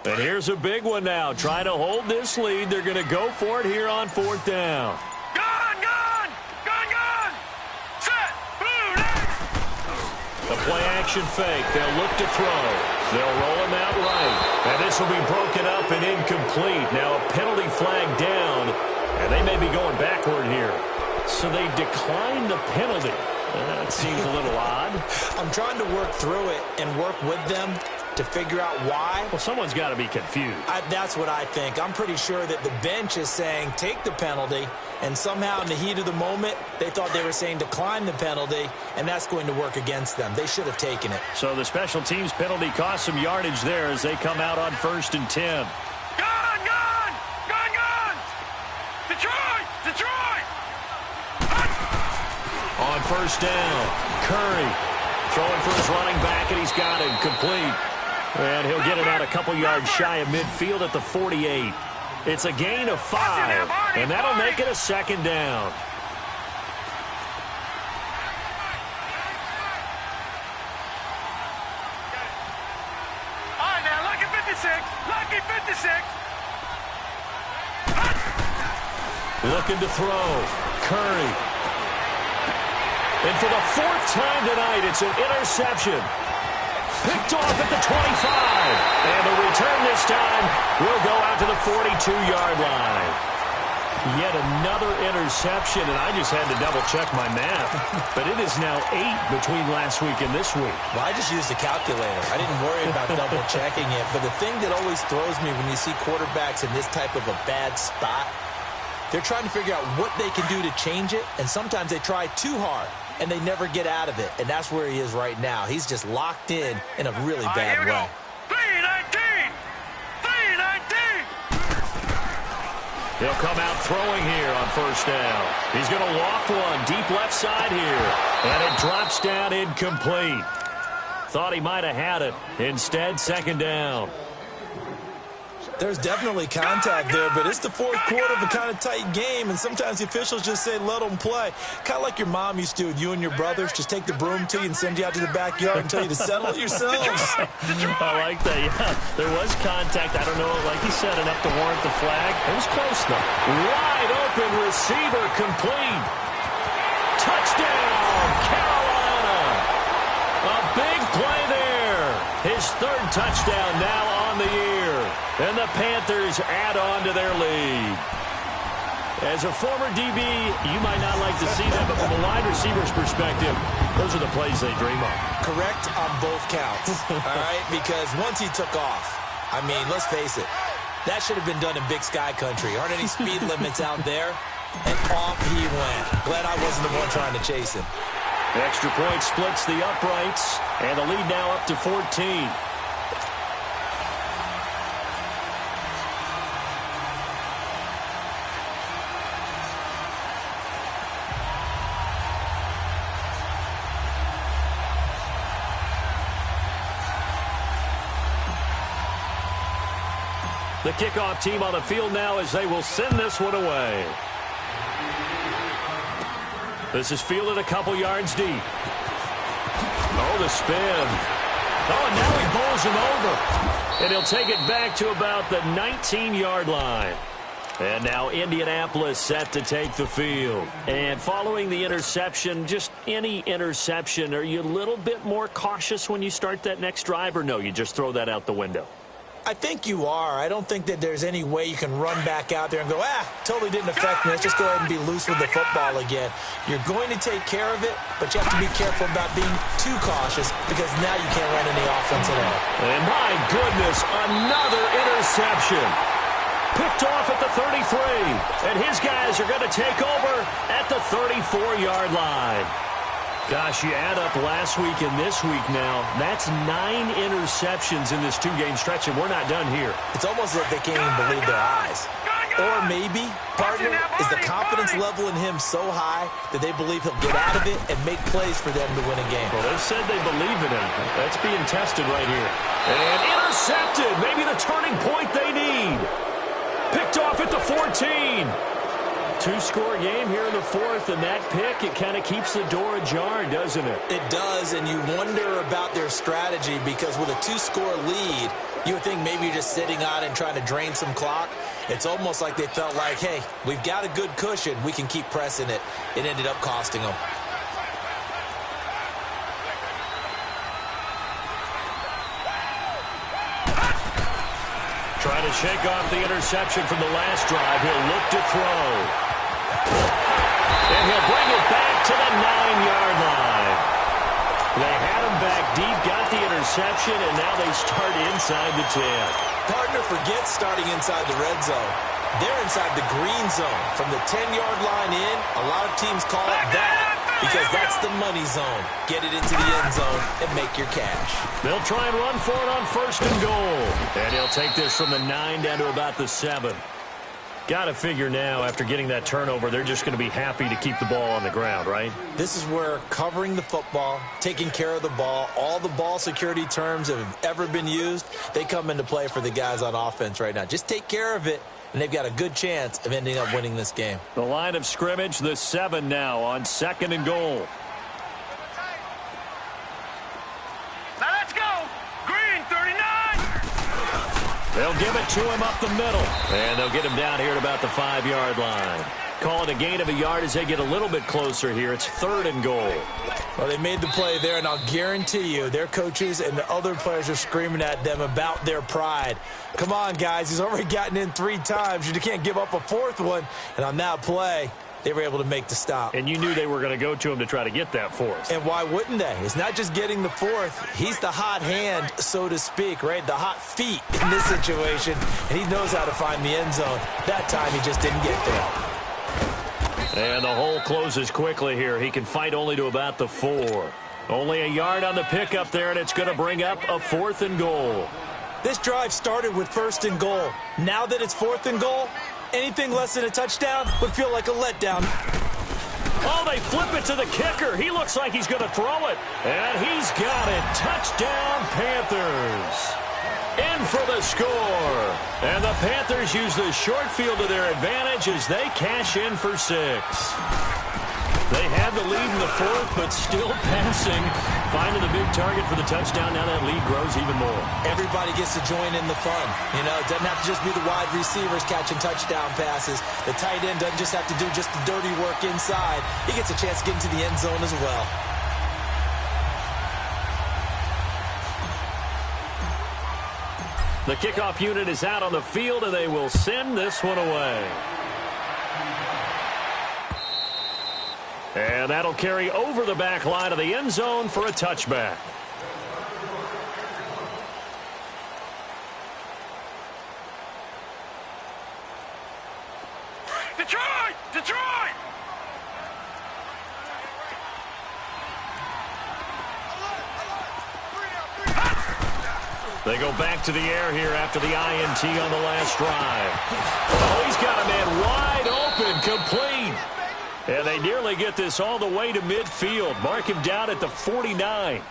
And here's a big one now. Trying to hold this lead. They're going to go for it here on 4th down. Gun! Set! Boom! A play-action fake. They'll look to throw. They'll roll him out right. And this will be broken up and incomplete. Now a penalty flag down. And they may be going backward here. So they decline the penalty. That seems a little odd. I'm trying to work through it and work with them to figure out why. Well, someone's got to be confused. That's what I think. I'm pretty sure that the bench is saying take the penalty, and somehow in the heat of the moment, they thought they were saying decline the penalty, and that's going to work against them. They should have taken it. So the special teams penalty cost some yardage there as they come out on 1st and 10. Gun! Detroit! On 1st down, Curry throwing for his running back, and he's got him complete. And he'll get it out a couple yards shy of midfield at the 48. It's a gain of 5, and that'll make it a 2nd down. All right, now, lucky 56. Looking to throw. Curry. And for the 4th time tonight, it's an interception. Picked off at the 25. And the return this time will go out to the 42-yard line. Yet another interception, and I just had to double-check my math. But it is now 8 between last week and this week. Well, I just used a calculator. I didn't worry about double-checking it. But the thing that always throws me when you see quarterbacks in this type of a bad spot, they're trying to figure out what they can do to change it, and sometimes they try too hard, and they never get out of it. And that's where he is right now. He's just locked in a really bad way. 319! 319! He'll come out throwing here on first down. He's going to loft one deep left side here, and it drops down incomplete. Thought he might have had it. Instead, second down. There's definitely contact there, but it's the fourth quarter of a kind of tight game, and sometimes the officials just say, let them play. Kind of like your mom used to do with you and your brothers. Just take the broom to you and send you out to the backyard and tell you to settle it yourselves. I like that, yeah. There was contact. I don't know, like he said, enough to warrant the flag. It was close, though. Wide open receiver complete. Touchdown, Carolina. A big play there. His third touchdown now on the year. And the Panthers add on to their lead. As a former DB, you might not like to see that, but from a wide receiver's perspective, those are the plays they dream of. Correct on both counts, all right? Because once he took off, I mean, let's face it, that should have been done in Big Sky Country. Aren't any speed limits out there? And off he went. Glad I wasn't the one trying to chase him. Extra point splits the uprights, and the lead now up to 14. The kickoff team on the field now as they will send this one away. This is fielded a couple yards deep. Oh, the spin. Oh, and now he bowls him over. And he'll take it back to about the 19-yard line. And now Indianapolis set to take the field. And following the interception, just any interception, are you a little bit more cautious when you start that next drive, or no, you just throw that out the window? I think you are. I don't think that there's any way you can run back out there and go, totally didn't affect me. Let's just go ahead and be loose with the football again. You're going to take care of it, but you have to be careful about being too cautious because now you can't run any offense at all. And my goodness, another interception. Picked off at the 33, and his guys are going to take over at the 34-yard line. Gosh, you add up last week and this week now, that's 9 interceptions in this two-game stretch, and we're not done here. It's almost like they can't even believe their eyes. Or maybe, partner, is the confidence level in him so high that they believe he'll get out of it and make plays for them to win a game. Well, they've said they believe in him. That's being tested right here. And intercepted, maybe the turning point they need. Picked off at the 14. Two-score game here in the fourth, and that pick, it kind of keeps the door ajar, doesn't it? It does, and you wonder about their strategy because with a two-score lead, you would think maybe you're just sitting on and trying to drain some clock. It's almost like they felt like, hey, we've got a good cushion. We can keep pressing it. It ended up costing them. Trying to shake off the interception from the last drive. He'll look to throw. And he'll bring it back to the 9-yard line. They had him back deep, got the interception, and now they start inside the 10. Partner, forget starting inside the red zone. They're inside the green zone. From the 10-yard line in, a lot of teams call it that because that's the money zone. Get it into the end zone and make your cash. They'll try and run for it on first and goal. And he'll take this from the 9 down to about the 7. Got to figure now, after getting that turnover, they're just going to be happy to keep the ball on the ground, right? This is where covering the football, taking care of the ball, all the ball security terms that have ever been used, they come into play for the guys on offense right now. Just take care of it, and they've got a good chance of ending up winning this game. The line of scrimmage, the 7 now on second and goal. Now let's go. Green, 39. They'll give it to him up the middle. And they'll get him down here at about the 5-yard line. Call it a gain of a yard as they get a little bit closer here. It's 3rd and goal. Well, they made the play there, and I'll guarantee you their coaches and the other players are screaming at them about their pride. Come on, guys. He's already gotten in 3 times. You can't give up a 4th one. And on that play, they were able to make the stop. And you knew they were going to go to him to try to get that 4th. And why wouldn't they? It's not just getting the 4th. He's the hot hand, so to speak, right? The hot feet in this situation. And he knows how to find the end zone. That time, he just didn't get there. And the hole closes quickly here. He can fight only to about the 4. Only a yard on the pickup there, and it's going to bring up a 4th and goal. This drive started with 1st and goal. Now that it's 4th and goal, anything less than a touchdown would feel like a letdown. Oh, they flip it to the kicker. He looks like he's going to throw it. And he's got it. Touchdown, Panthers. In for the score. And the Panthers use the short field to their advantage as they cash in for 6. They had the lead in the 4th, but still passing. Finding the big target for the touchdown. Now that lead grows even more. Everybody gets to join in the fun. You know, it doesn't have to just be the wide receivers catching touchdown passes. The tight end doesn't just have to do just the dirty work inside. He gets a chance to get into the end zone as well. The kickoff unit is out on the field, and they will send this one away. And that'll carry over the back line of the end zone for a touchback. Detroit! Detroit! They go back to the air here after the INT on the last drive. Oh, he's got a man wide open, complete. And they nearly get this all the way to midfield. Mark him down at the 49.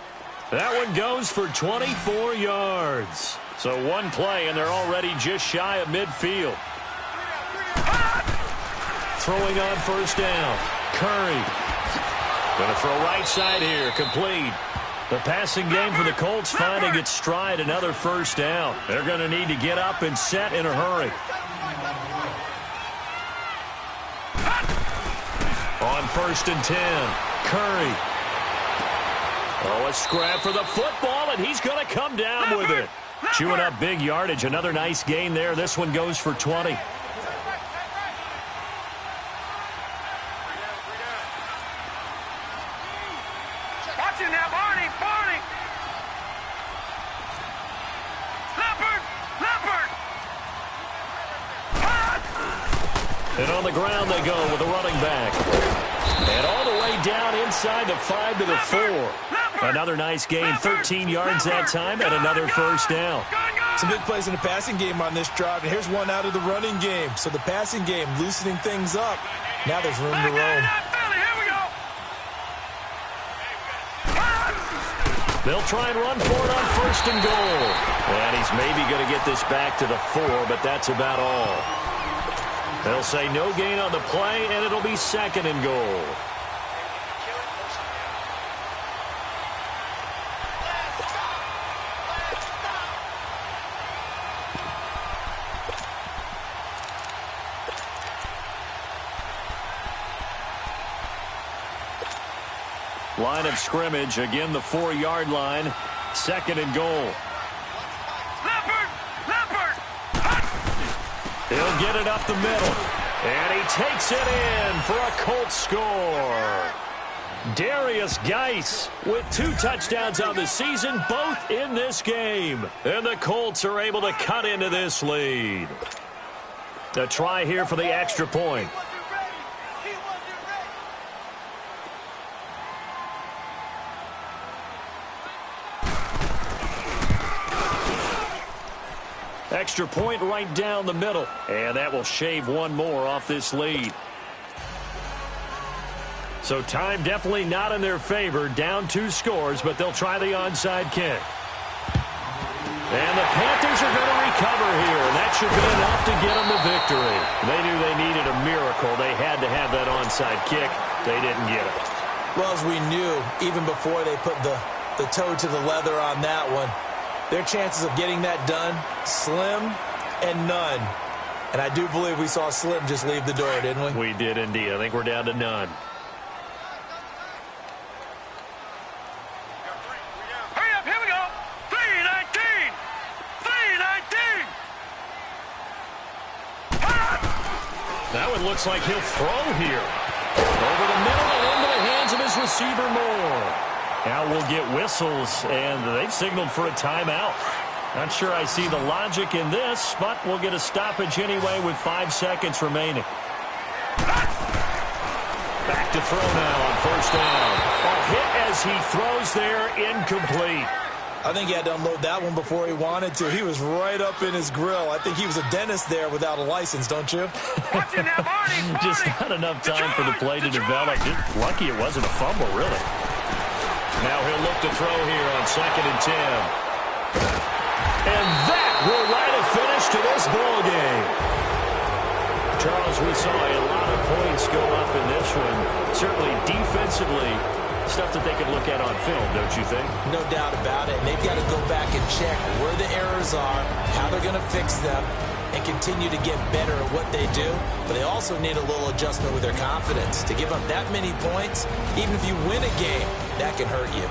That one goes for 24 yards. So one play, and they're already just shy of midfield. Throwing on 1st down. Curry. Going to throw right side here, complete. The passing game for the Colts finding its stride, another 1st down. They're going to need to get up and set in a hurry. On 1st and 10, Curry. Oh, a scrap for the football, and he's going to come down with it. Chewing up big yardage, another nice gain there. This one goes for 20. And on the ground they go with a running back. And all the way down inside the 5 to the 4. Another nice gain, 13 yards that time, and another 1st down. Some big plays in the passing game on this drive, and here's one out of the running game. So the passing game loosening things up. Now there's room to roam. They'll try and run for it on 1st and goal. And he's maybe going to get this back to the 4, but that's about all. They'll say no gain on the play, and it'll be 2nd and goal. Line of scrimmage, again the 4-yard line, 2nd and goal. He'll get it up the middle, and he takes it in for a Colts score. Darius Geis with 2 touchdowns on the season, both in this game. And the Colts are able to cut into this lead. A try here for the extra point. Extra point right down the middle. And that will shave one more off this lead. So time definitely not in their favor. Down 2 scores, but they'll try the onside kick. And the Panthers are going to recover here. And that should be enough to get them the victory. They knew they needed a miracle. They had to have that onside kick. They didn't get it. Well, as we knew, even before they put the toe to the leather on that one, their chances of getting that done, slim and none. And I do believe we saw Slim just leave the door, didn't we? We did indeed. I think we're down to none. Hurry up, here we go. 319. 319. That one looks like he'll throw here. Over the middle and into the hands of his receiver Moore. Now we'll get whistles, and they've signaled for a timeout. Not sure I see the logic in this, but we'll get a stoppage anyway with 5 seconds remaining. Back to throw now on first down. A hit as he throws there, incomplete. I think he had to unload that one before he wanted to. He was right up in his grill. I think he was a dentist there without a license, don't you? Watch it now, Barney. Just not enough time for the play to develop. Just lucky it wasn't a fumble, really. Now he'll look to throw here on 2nd and 10. And that will write a finish to this ball game. Charles, we saw a lot of points go up in this one. Certainly defensively, stuff that they could look at on film, don't you think? No doubt about it. And they've got to go back and check where the errors are, how they're going to fix them, and continue to get better at what they do. But they also need a little adjustment with their confidence. To give up that many points, even if you win a game, that can hurt you.